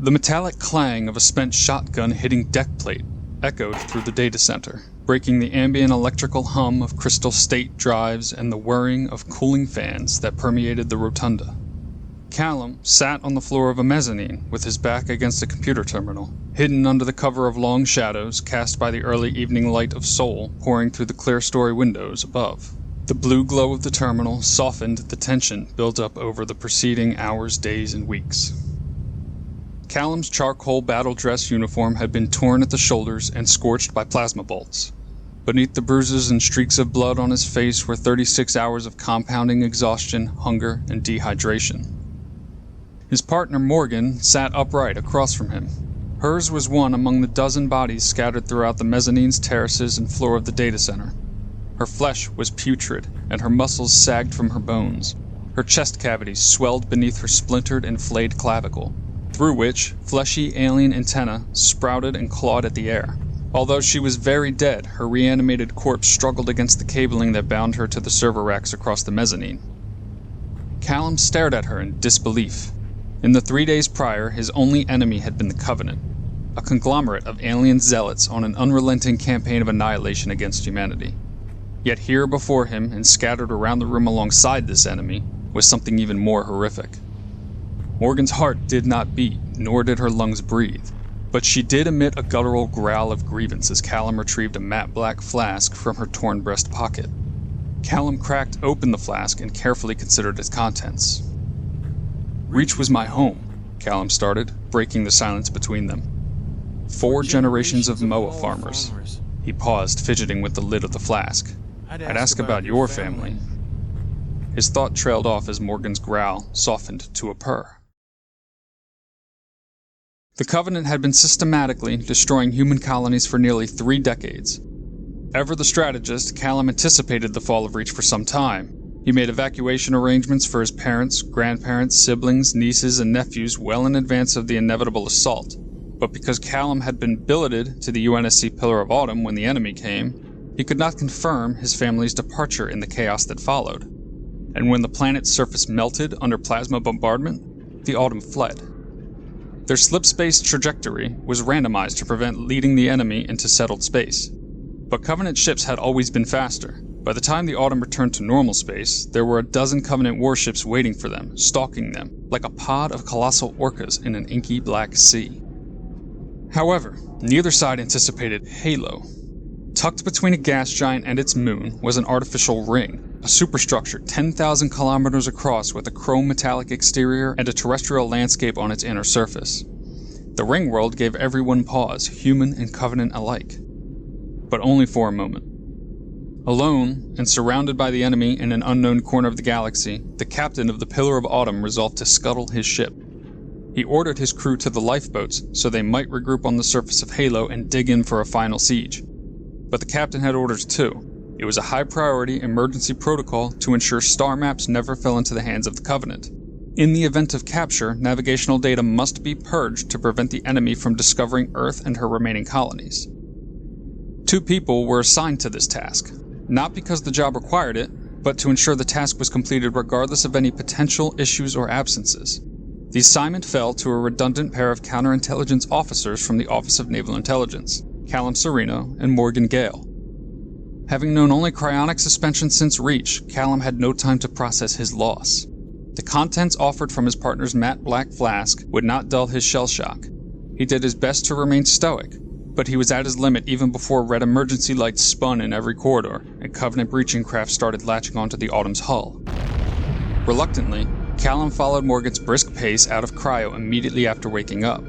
The metallic clang of a spent shotgun hitting deck plate echoed through the data center, breaking the ambient electrical hum of crystal state drives and the whirring of cooling fans that permeated the rotunda. Callum sat on the floor of a mezzanine with his back against a computer terminal, hidden under the cover of long shadows cast by the early evening light of Sol pouring through the clear-story windows above. The blue glow of the terminal softened the tension built up over the preceding hours, days, and weeks. Callum's charcoal battle dress uniform had been torn at the shoulders and scorched by plasma bolts. Beneath the bruises and streaks of blood on his face were 36 hours of compounding exhaustion, hunger, and dehydration. His partner Morgan sat upright across from him. Hers was one among the dozen bodies scattered throughout the mezzanines, terraces, and floor of the data center. Her flesh was putrid, and her muscles sagged from her bones. Her chest cavities swelled beneath her splintered and flayed clavicle, through which fleshy alien antennae sprouted and clawed at the air. Although she was very dead, her reanimated corpse struggled against the cabling that bound her to the server racks across the mezzanine. Callum stared at her in disbelief. In the 3 days prior, his only enemy had been the Covenant, a conglomerate of alien zealots on an unrelenting campaign of annihilation against humanity. Yet here before him, and scattered around the room alongside this enemy, was something even more horrific. Morgan's heart did not beat, nor did her lungs breathe, but she did emit a guttural growl of grievance as Callum retrieved a matte black flask from her torn breast pocket. Callum cracked open the flask and carefully considered its contents. "Reach was my home," Callum started, breaking the silence between them. "4 generations of Moa farmers." He paused, fidgeting with the lid of the flask. "I'd ask about your family." His thought trailed off as Morgan's growl softened to a purr. The Covenant had been systematically destroying human colonies for nearly 3 decades. Ever the strategist, Callum anticipated the fall of Reach for some time. He made evacuation arrangements for his parents, grandparents, siblings, nieces, and nephews well in advance of the inevitable assault. But because Callum had been billeted to the UNSC Pillar of Autumn when the enemy came, he could not confirm his family's departure in the chaos that followed. And when the planet's surface melted under plasma bombardment, the Autumn fled. Their slip-space trajectory was randomized to prevent leading the enemy into settled space. But Covenant ships had always been faster. By the time the Autumn returned to normal space, there were a dozen Covenant warships waiting for them, stalking them, like a pod of colossal orcas in an inky black sea. However, neither side anticipated Halo. Tucked between a gas giant and its moon was an artificial ring, a superstructure 10,000 kilometers across with a chrome metallic exterior and a terrestrial landscape on its inner surface. The ring world gave everyone pause, human and Covenant alike. But only for a moment. Alone, and surrounded by the enemy in an unknown corner of the galaxy, the captain of the Pillar of Autumn resolved to scuttle his ship. He ordered his crew to the lifeboats so they might regroup on the surface of Halo and dig in for a final siege. But the captain had orders too. It was a high-priority emergency protocol to ensure star maps never fell into the hands of the Covenant. In the event of capture, navigational data must be purged to prevent the enemy from discovering Earth and her remaining colonies. 2 people were assigned to this task, not because the job required it, but to ensure the task was completed regardless of any potential issues or absences. The assignment fell to a redundant pair of counterintelligence officers from the Office of Naval Intelligence, Callum Serino and Morgan Gale. Having known only cryonic suspension since Reach, Callum had no time to process his loss. The contents offered from his partner's matte black flask would not dull his shell shock. He did his best to remain stoic, but he was at his limit even before red emergency lights spun in every corridor, and Covenant breaching craft started latching onto the Autumn's hull. Reluctantly, Callum followed Morgan's brisk pace out of cryo immediately after waking up.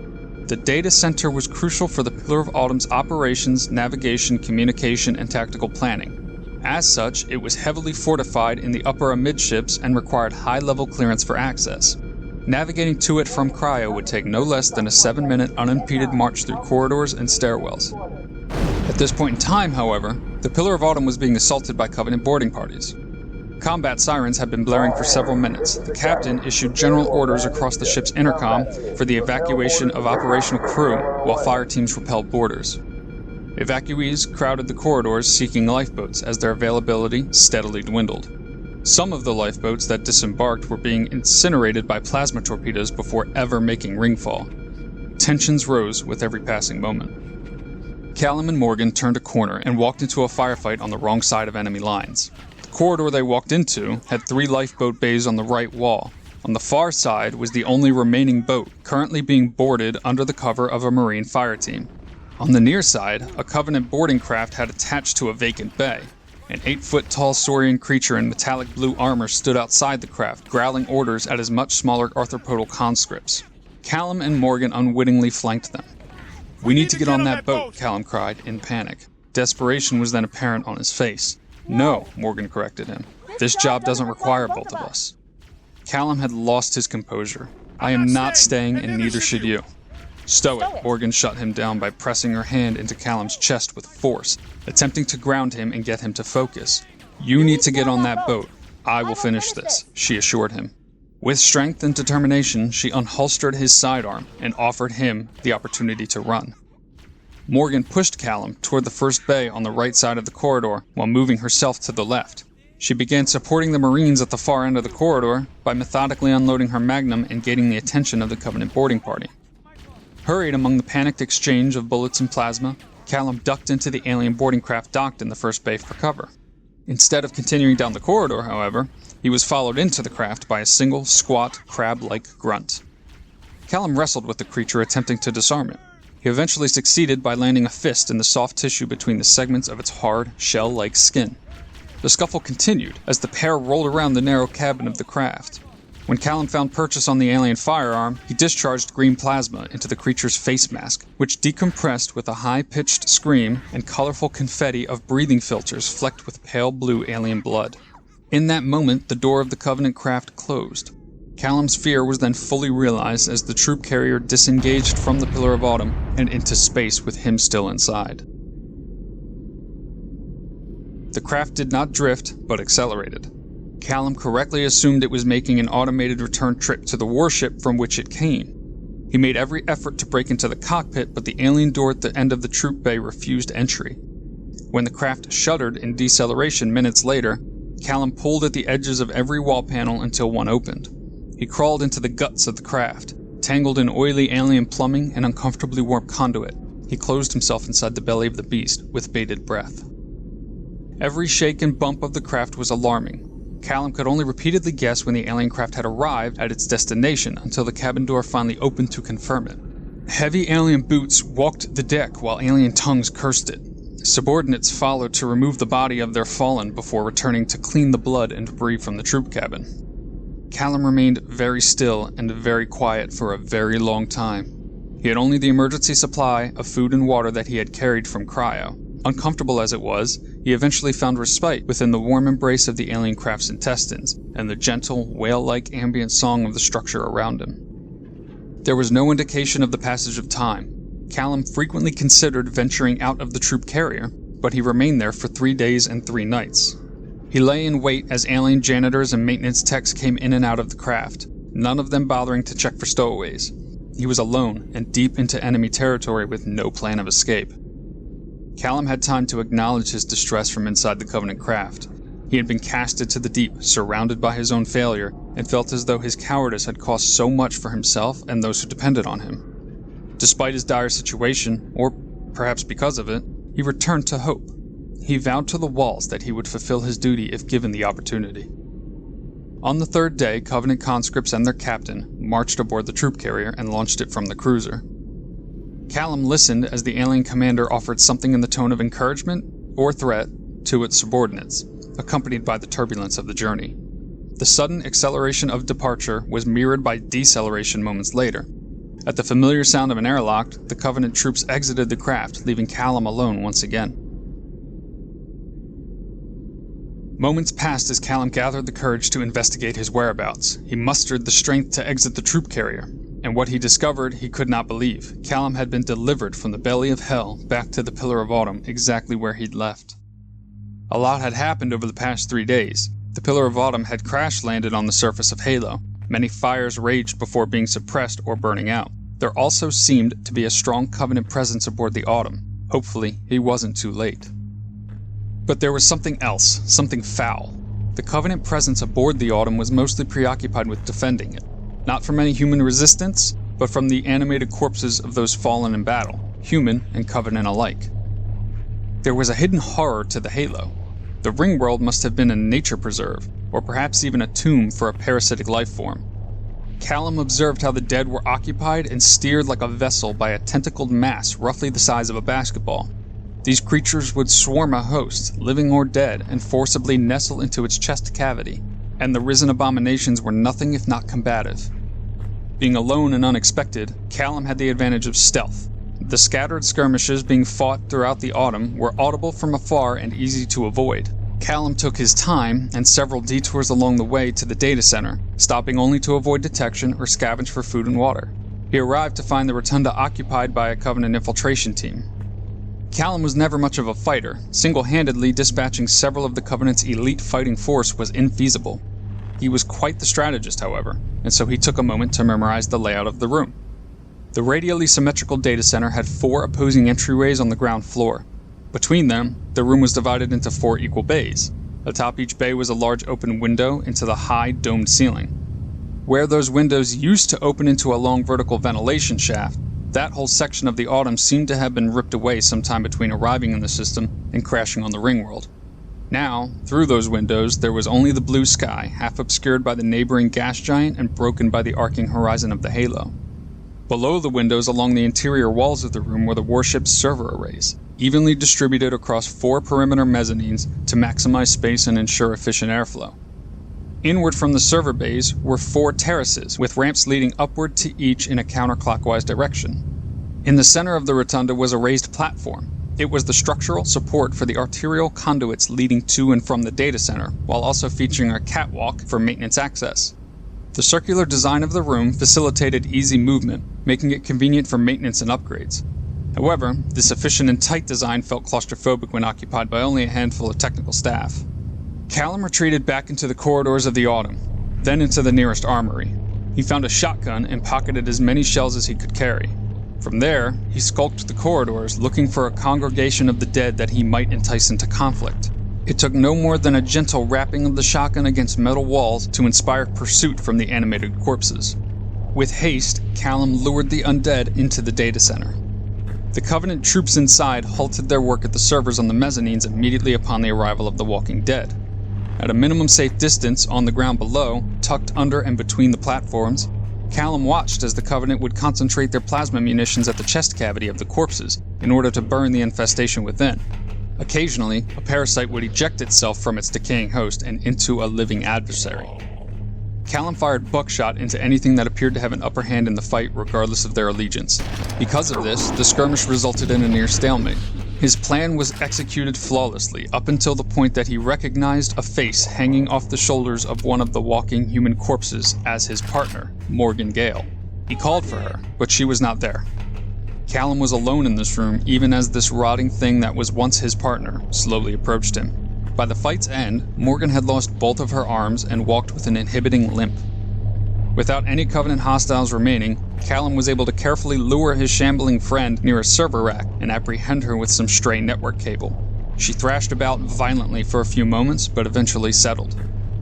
The data center was crucial for the Pillar of Autumn's operations, navigation, communication, and tactical planning. As such, it was heavily fortified in the upper amidships and required high-level clearance for access. Navigating to it from cryo would take no less than a 7-minute unimpeded march through corridors and stairwells. At this point in time, however, the Pillar of Autumn was being assaulted by Covenant boarding parties. Combat sirens had been blaring for several minutes. The captain issued general orders across the ship's intercom for the evacuation of operational crew while fire teams repelled boarders. Evacuees crowded the corridors seeking lifeboats as their availability steadily dwindled. Some of the lifeboats that disembarked were being incinerated by plasma torpedoes before ever making ringfall. Tensions rose with every passing moment. Callum and Morgan turned a corner and walked into a firefight on the wrong side of enemy lines. The corridor they walked into had 3 lifeboat bays on the right wall. On the far side was the only remaining boat, currently being boarded under the cover of a Marine fire team. On the near side, a Covenant boarding craft had attached to a vacant bay. An 8-foot-tall saurian creature in metallic blue armor stood outside the craft, growling orders at his much smaller arthropodal conscripts. Callum and Morgan unwittingly flanked them. "We need to get on that boat," Callum cried, in panic. Desperation was then apparent on his face. "No," Morgan corrected him. "This job doesn't require both of us." Callum had lost his composure. "I am not staying, and neither should you." "Stow it," Morgan shut him down by pressing her hand into Callum's chest with force, attempting to ground him and get him to focus. "You need to get on that boat. I will finish this," she assured him. With strength and determination, she unholstered his sidearm and offered him the opportunity to run. Morgan pushed Callum toward the first bay on the right side of the corridor while moving herself to the left. She began supporting the Marines at the far end of the corridor by methodically unloading her magnum and gaining the attention of the Covenant boarding party. Hurried among the panicked exchange of bullets and plasma, Callum ducked into the alien boarding craft docked in the first bay for cover. Instead of continuing down the corridor, however, he was followed into the craft by a single, squat, crab-like grunt. Callum wrestled with the creature, attempting to disarm it. He eventually succeeded by landing a fist in the soft tissue between the segments of its hard, shell-like skin. The scuffle continued as the pair rolled around the narrow cabin of the craft. When Callum found purchase on the alien firearm, he discharged green plasma into the creature's face mask, which decompressed with a high-pitched scream and colorful confetti of breathing filters flecked with pale blue alien blood. In that moment, the door of the Covenant craft closed. Callum's fear was then fully realized as the troop carrier disengaged from the Pillar of Autumn and into space with him still inside. The craft did not drift, but accelerated. Callum correctly assumed it was making an automated return trip to the warship from which it came. He made every effort to break into the cockpit, but the alien door at the end of the troop bay refused entry. When the craft shuddered in deceleration minutes later, Callum pulled at the edges of every wall panel until one opened. He crawled into the guts of the craft, tangled in oily alien plumbing and uncomfortably warm conduit. He closed himself inside the belly of the beast with bated breath. Every shake and bump of the craft was alarming. Callum could only repeatedly guess when the alien craft had arrived at its destination until the cabin door finally opened to confirm it. Heavy alien boots walked the deck while alien tongues cursed it. Subordinates followed to remove the body of their fallen before returning to clean the blood and debris from the troop cabin. Callum remained very still and very quiet for a very long time. He had only the emergency supply of food and water that he had carried from cryo. Uncomfortable as it was, he eventually found respite within the warm embrace of the alien craft's intestines and the gentle, whale-like ambient song of the structure around him. There was no indication of the passage of time. Callum frequently considered venturing out of the troop carrier, but he remained there for 3 days and 3 nights. He lay in wait as alien janitors and maintenance techs came in and out of the craft, none of them bothering to check for stowaways. He was alone and deep into enemy territory with no plan of escape. Callum had time to acknowledge his distress from inside the Covenant craft. He had been casted to the deep, surrounded by his own failure, and felt as though his cowardice had cost so much for himself and those who depended on him. Despite his dire situation, or perhaps because of it, he returned to hope. He vowed to the walls that he would fulfill his duty if given the opportunity. On the 3rd day, Covenant conscripts and their captain marched aboard the troop carrier and launched it from the cruiser. Callum listened as the alien commander offered something in the tone of encouragement or threat to its subordinates, accompanied by the turbulence of the journey. The sudden acceleration of departure was mirrored by deceleration moments later. At the familiar sound of an airlock, the Covenant troops exited the craft, leaving Callum alone once again. Moments passed as Callum gathered the courage to investigate his whereabouts. He mustered the strength to exit the troop carrier. And what he discovered he could not believe. Callum had been delivered from the belly of hell back to the Pillar of Autumn, exactly where he'd left. A lot had happened over the past 3 days. The Pillar of Autumn had crash-landed on the surface of Halo. Many fires raged before being suppressed or burning out. There also seemed to be a strong Covenant presence aboard the Autumn. Hopefully, he wasn't too late. But there was something else, something foul. The Covenant presence aboard the Autumn was mostly preoccupied with defending it. Not from any human resistance, but from the animated corpses of those fallen in battle, human and Covenant alike. There was a hidden horror to the halo. The ring world must have been a nature preserve, or perhaps even a tomb for a parasitic life form. Callum observed how the dead were occupied and steered like a vessel by a tentacled mass roughly the size of a basketball. These creatures would swarm a host, living or dead, and forcibly nestle into its chest cavity, and the risen abominations were nothing if not combative. Being alone and unexpected, Callum had the advantage of stealth. The scattered skirmishes being fought throughout the autumn were audible from afar and easy to avoid. Callum took his time and several detours along the way to the data center, stopping only to avoid detection or scavenge for food and water. He arrived to find the rotunda occupied by a Covenant infiltration team. Callum was never much of a fighter. Single-handedly dispatching several of the Covenant's elite fighting force was infeasible. He was quite the strategist, however, and so he took a moment to memorize the layout of the room. The radially symmetrical data center had 4 opposing entryways on the ground floor. Between them, the room was divided into 4 equal bays. Atop each bay was a large open window into the high, domed ceiling. Where those windows used to open into a long vertical ventilation shaft, that whole section of the autumn seemed to have been ripped away sometime between arriving in the system and crashing on the ringworld. Now, through those windows, there was only the blue sky, half obscured by the neighboring gas giant and broken by the arcing horizon of the halo. Below the windows along the interior walls of the room were the warship's server arrays, evenly distributed across 4 perimeter mezzanines to maximize space and ensure efficient airflow. Inward from the server bays were 4 terraces, with ramps leading upward to each in a counterclockwise direction. In the center of the rotunda was a raised platform. It was the structural support for the arterial conduits leading to and from the data center, while also featuring a catwalk for maintenance access. The circular design of the room facilitated easy movement, making it convenient for maintenance and upgrades. However, this efficient and tight design felt claustrophobic when occupied by only a handful of technical staff. Callum retreated back into the corridors of the autumn, then into the nearest armory. He found a shotgun and pocketed as many shells as he could carry. From there, he skulked the corridors, looking for a congregation of the dead that he might entice into conflict. It took no more than a gentle rapping of the shotgun against metal walls to inspire pursuit from the animated corpses. With haste, Callum lured the undead into the data center. The Covenant troops inside halted their work at the servers on the mezzanines immediately upon the arrival of the Walking Dead. At a minimum safe distance on the ground below, tucked under and between the platforms, Callum watched as the Covenant would concentrate their plasma munitions at the chest cavity of the corpses in order to burn the infestation within. Occasionally, a parasite would eject itself from its decaying host and into a living adversary. Callum fired buckshot into anything that appeared to have an upper hand in the fight regardless of their allegiance. Because of this, the skirmish resulted in a near stalemate. His plan was executed flawlessly up until the point that he recognized a face hanging off the shoulders of one of the walking human corpses as his partner, Morgan Gale. He called for her, but she was not there. Callum was alone in this room even as this rotting thing that was once his partner slowly approached him. By the fight's end, Morgan had lost both of her arms and walked with an inhibiting limp. Without any Covenant hostiles remaining, Callum was able to carefully lure his shambling friend near a server rack and apprehend her with some stray network cable. She thrashed about violently for a few moments, but eventually settled.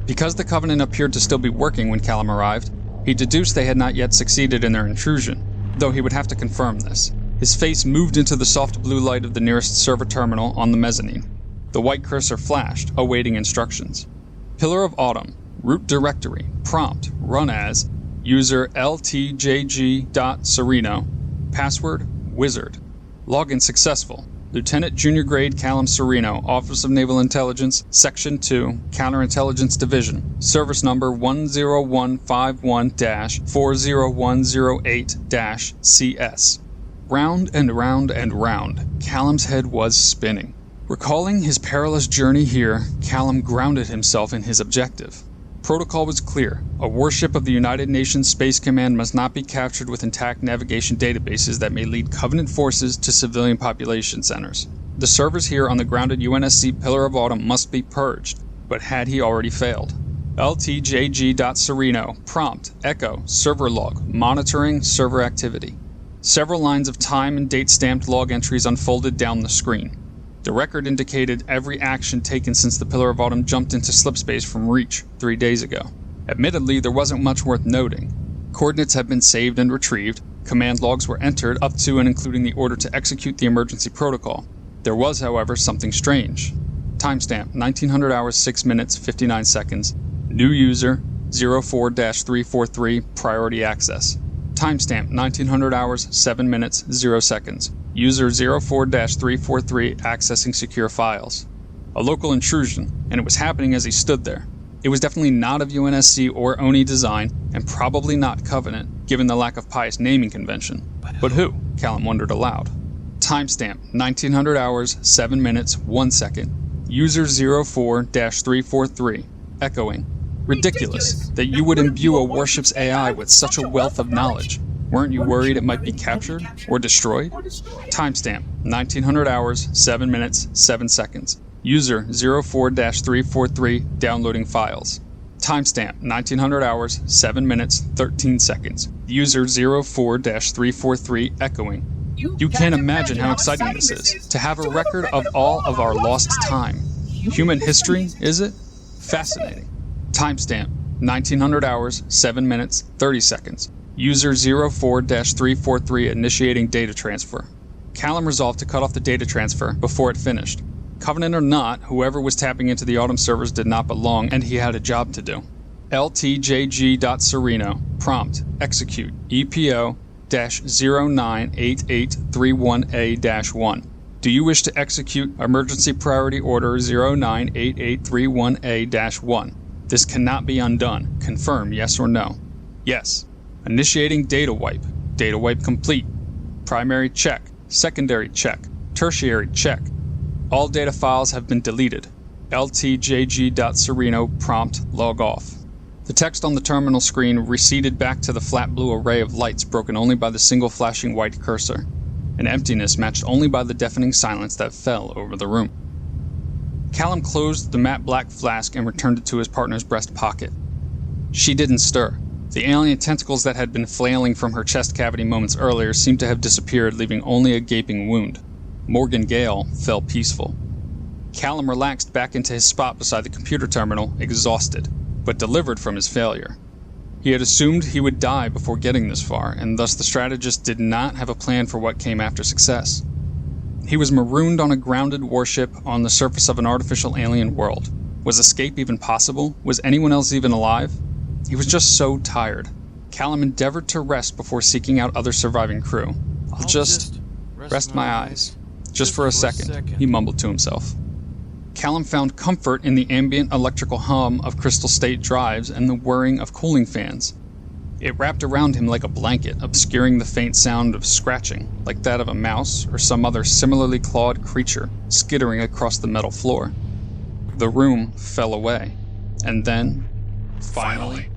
Because the Covenant appeared to still be working when Callum arrived, he deduced they had not yet succeeded in their intrusion, though he would have to confirm this. His face moved into the soft blue light of the nearest server terminal on the mezzanine. The white cursor flashed, awaiting instructions. Pillar of Autumn, root directory, prompt, run as, user ltjg.sereno, password, wizard. Login successful. Lieutenant Junior Grade Callum Sereno, Office of Naval Intelligence, Section 2, Counterintelligence Division, Service Number 10151-40108-CS. Round and round and round, Callum's head was spinning. Recalling his perilous journey here, Callum grounded himself in his objective. Protocol was clear. A warship of the United Nations Space Command must not be captured with intact navigation databases that may lead Covenant forces to civilian population centers. The servers here on the grounded UNSC Pillar of Autumn must be purged, but had he already failed? LTJG.Sereno, prompt, echo, server log, monitoring server activity. Several lines of time and date-stamped log entries unfolded down the screen. The record indicated every action taken since the Pillar of Autumn jumped into slipspace from Reach 3 days ago. Admittedly, there wasn't much worth noting. Coordinates had been saved and retrieved. Command logs were entered up to and including the order to execute the emergency protocol. There was, however, something strange. Timestamp 1900 hours 6 minutes 59 seconds. New user 04-343 priority access. Timestamp 1900 hours 7 minutes 0 seconds. User 04-343 accessing secure files. A local intrusion, and it was happening as he stood there. It was definitely not of UNSC or ONI design, and probably not Covenant, given the lack of pious naming convention. But who? Callum wondered aloud. Timestamp 1900 hours 7 minutes 1 second. User 04-343 echoing. Ridiculous that you would imbue a warship's AI with such a wealth of knowledge. Weren't you worried it might be captured or destroyed? Timestamp 1900 hours 7 minutes 7 seconds. User 04-343 downloading files. Timestamp 1900 hours 7 minutes 13 seconds. User 04-343 echoing. You can't imagine how exciting this is, to have a record of all of our lost time. Human history, is it? Fascinating. Timestamp 1900 hours 7 minutes 30 seconds. User 04-343 initiating data transfer. Callum resolved to cut off the data transfer before it finished. Covenant or not, whoever was tapping into the Autumn servers did not belong, and he had a job to do. LTJG.Sereno. Prompt. Execute. EPO-098831A-1. Do you wish to execute Emergency Priority Order 098831A-1? This cannot be undone. Confirm yes or no. Yes. Initiating data wipe. Data wipe complete. Primary check. Secondary check. Tertiary check. All data files have been deleted. LTJG.Sereno. Prompt. Log off. The text on the terminal screen receded back to the flat blue array of lights broken only by the single flashing white cursor, an emptiness matched only by the deafening silence that fell over the room. Callum closed the matte black flask and returned it to his partner's breast pocket. She didn't stir. The alien tentacles that had been flailing from her chest cavity moments earlier seemed to have disappeared, leaving only a gaping wound. Morgan Gale fell peaceful. Callum relaxed back into his spot beside the computer terminal, exhausted, but delivered from his failure. He had assumed he would die before getting this far, and thus the strategist did not have a plan for what came after success. He was marooned on a grounded warship on the surface of an artificial alien world. Was escape even possible? Was anyone else even alive? He was just so tired. Callum endeavored to rest before seeking out other surviving crew. I'll just rest my eyes. Just for a second, he mumbled to himself. Callum found comfort in the ambient electrical hum of Crystal State drives and the whirring of cooling fans. It wrapped around him like a blanket, obscuring the faint sound of scratching, like that of a mouse or some other similarly clawed creature skittering across the metal floor. The room fell away, and then, finally,